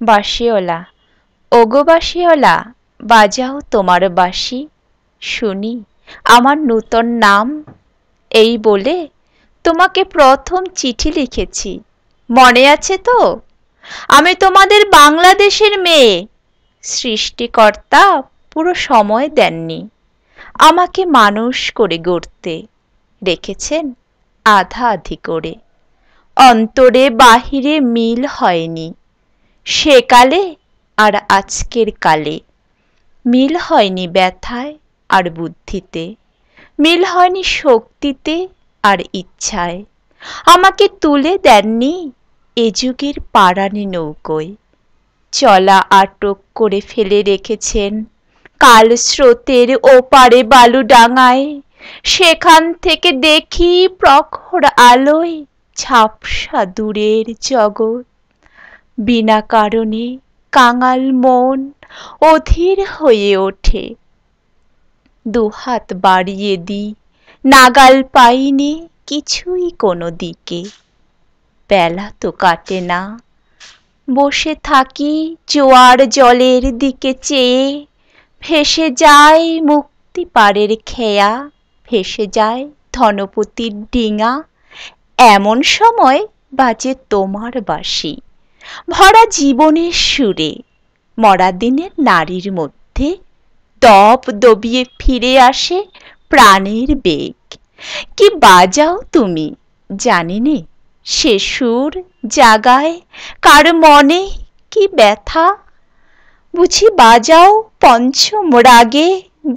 বাঁশিওয়ালা, ওগো বাঁশিওয়ালা, বাজাও তোমার বাঁশি, শুনি আমার নূতন নাম। এই বলে তোমাকে প্রথম চিঠি লিখেছি, মনে আছে তো? আমি তোমাদের বাংলাদেশের মেয়ে। সৃষ্টিকর্তা পুরো সময় দেননি আমাকে মানুষ করে গড়তে, রেখেছেন আধা আধি করে। অন্তরে বাহিরে মিল হয়নি সেকালে আর আজকের কালে। মিল হয়নি ব্যথায় আর বুদ্ধিতে, মিল হয়নি শক্তিতে আর ইচ্ছায়। আমাকে তুলে দেননি এ যুগের পারানি নৌকোয়, চলা আটক করে ফেলে রেখেছেন কাল স্রোতের ওপারে বালুডাঙায়। সেখান থেকে দেখি প্রখর আলোয় ঝাপসা দূরের জগৎ। বিনা কারণে কাঙাল মন অধীর হয়ে ওঠে, দুহাত বাড়িয়ে দিই নাগাল পাইনি কিছুই কোনো দিকে। বেলা তো কাটে না, বসে থাকি জোয়ার জলের দিকে চেয়ে। ভেসে যায় মুক্তি পাড়ের খেয়া, ভেসে যায় ধনপতির ডিঙা। এমন সময় বাজে তোমার বাঁশি, ভরা জীবনের সুরে। মরা দিনের নারীর মধ্যে দপ দবিয়ে ফিরে আসে প্রাণের বেগ। কি বাজাও তুমি জানি নে, সে সুর জাগায় কার মনে কি ব্যথা। বুঝি বাজাও পঞ্চম রাগে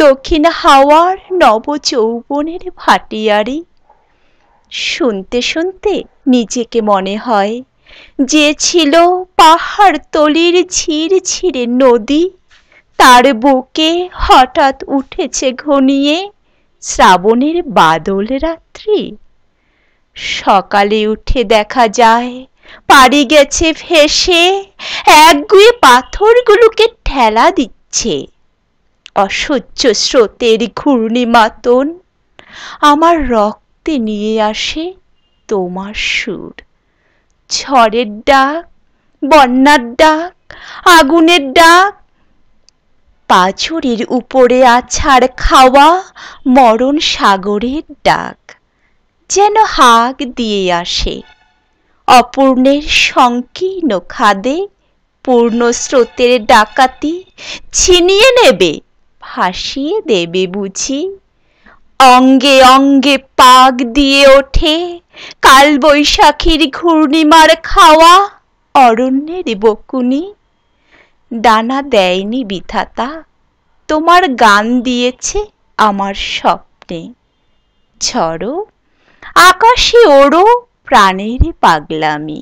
দক্ষিণ হাওয়ার নব যৌবনের ভাটিয়ারি। শুনতে শুনতে নিজেকে মনে হয় যে ছিল পাহাড় তলির ঝিরঝিরে নদী, তার বুকে হঠাৎ উঠেছে ঘনিয়ে শ্রাবণের বাদল রাত্রি। সকালে উঠে দেখা যায় পাড়ি গেছে ভেসে, একগুঁয়ে পাথরগুলোকে ঠেলা দিচ্ছে অসহ্য স্রোতের ঘূর্ণিমাতন। আমার রক্তে নিয়ে আসে তোমার সুর, ঝড়ের ডাক, বন্যার ডাক, আগুনের ডাক। পাঁজরের উপরে আছাড় খাওয়া মরণ সাগরের ডাক যেন হাঁক দিয়ে আসে অপূর্ণের সংকীর্ণ খাদে। পূর্ণ স্রোতের ডাকাতি ছিনিয়ে নেবে, ভাসিয়ে দেবে বুঝি। অঙ্গে অঙ্গে পাক দিয়ে ওঠে কাল বৈশাখীর ঘূর্ণিমার খাওয়া অরণ্যের বকুনি। ডানা দেয়নি বিধাতা, তোমার গান দিয়েছে আমার স্বপ্নে। ঝড়ো আকাশে ওড়ো প্রাণের পাগলামি।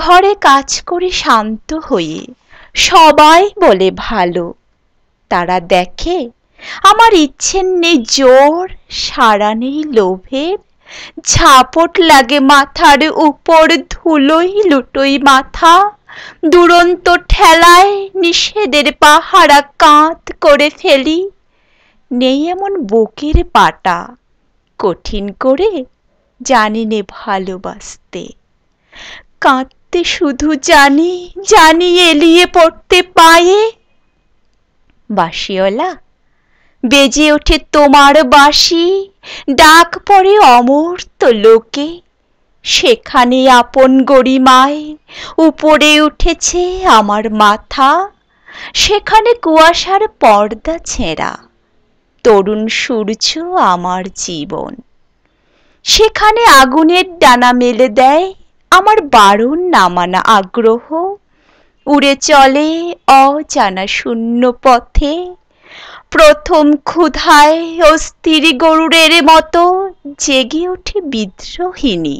ঘরে কাজ করে শান্ত হয়ে সবাই বলে ভালো, তারা দেখে আমার ইচ্ছের নেই জোর, সাড়া নেই লোভের। ঝাপট লাগে মাথার উপর ধুলোই লুটোই মাথা। দুরন্ত ঠেলায় নিষেধের পাহারা কাঁধ করে ফেলি। নেই এমন বুকের পাটা কঠিন করে জানি নে ভালোবাসতে। কাঁদতে শুধু জানি, জানি এলিয়ে পড়তে পায়ে। বাঁশিওয়ালা, বেজে ওঠে তোমার বাঁশি, ডাক পড়ে অমর্ত্য লোকে। সেখানে আপন গরিমায় উপরে উঠেছে আমার মাথা। সেখানে কুয়াশার পর্দা ছেঁড়া তরুণ সূর্য আমার জীবন। সেখানে আগুনের ডানা মেলে দেয় আমার বারণ না মানা আগ্রহ। উড়ে চলে অজানা শূন্য পথে, প্রথম ক্ষুধায় অস্থির গরুড়ের মতো জেগে ওঠে বিদ্রোহিণী।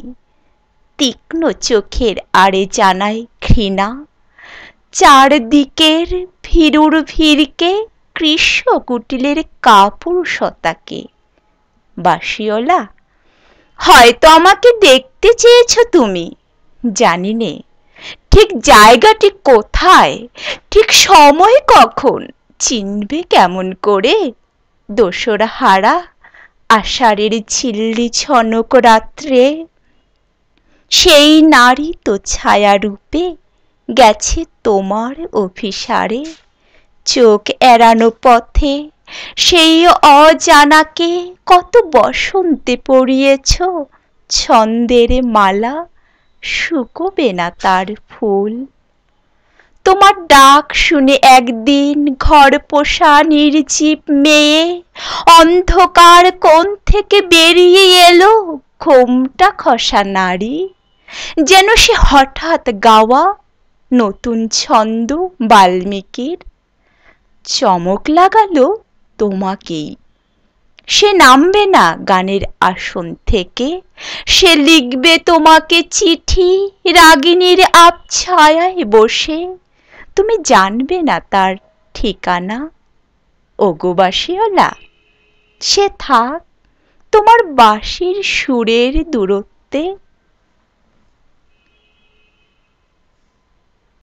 তীক্ষ্ণ চোখের আড়ে জানাই ঘৃণা চারদিকের ভীরুর ভিড়কে, কৃষ্ণ কুটিলের কাপুরুষতাকে। বাঁশিওয়ালা, হয়তো আমাকে দেখতে চেয়েছ তুমি, জানি নে ঠিক জায়গাটি কোথায়, ঠিক সময় কখন চিনবে কেমন করে। দোসরা হারা আষাঢ়ের ঝিল্লি ঝনক রাত্রে সেই নারী তো ছায়া রূপে গেছে তোমার অভিসারে, চোখ এড়ানো পথে সেই অজানাকে কত বসন্তে পরিয়েছ ছন্দের মালা, শুকোবে না তার ফুল। তোমার ডাক শুনে একদিন ঘর পোষা নির্জীব মেয়ে অন্ধকার কোণ থেকে বেরিয়ে এলো ঘোমটা খসা নারী, যেন সে হঠাৎ গাওয়া নতুন ছন্দ বাল্মীকির। চমক লাগালো তোমাকেই, সে নামবে না গানের আসন থেকে, সে লিখবে তোমাকে চিঠি রাগিনীর আবছায়ায় বসে, তুমি জানবে না তার ঠিকানা। ওগো বাঁশিওয়ালা, সে থাক তোমার বাঁশির সুরের দূরত্বে।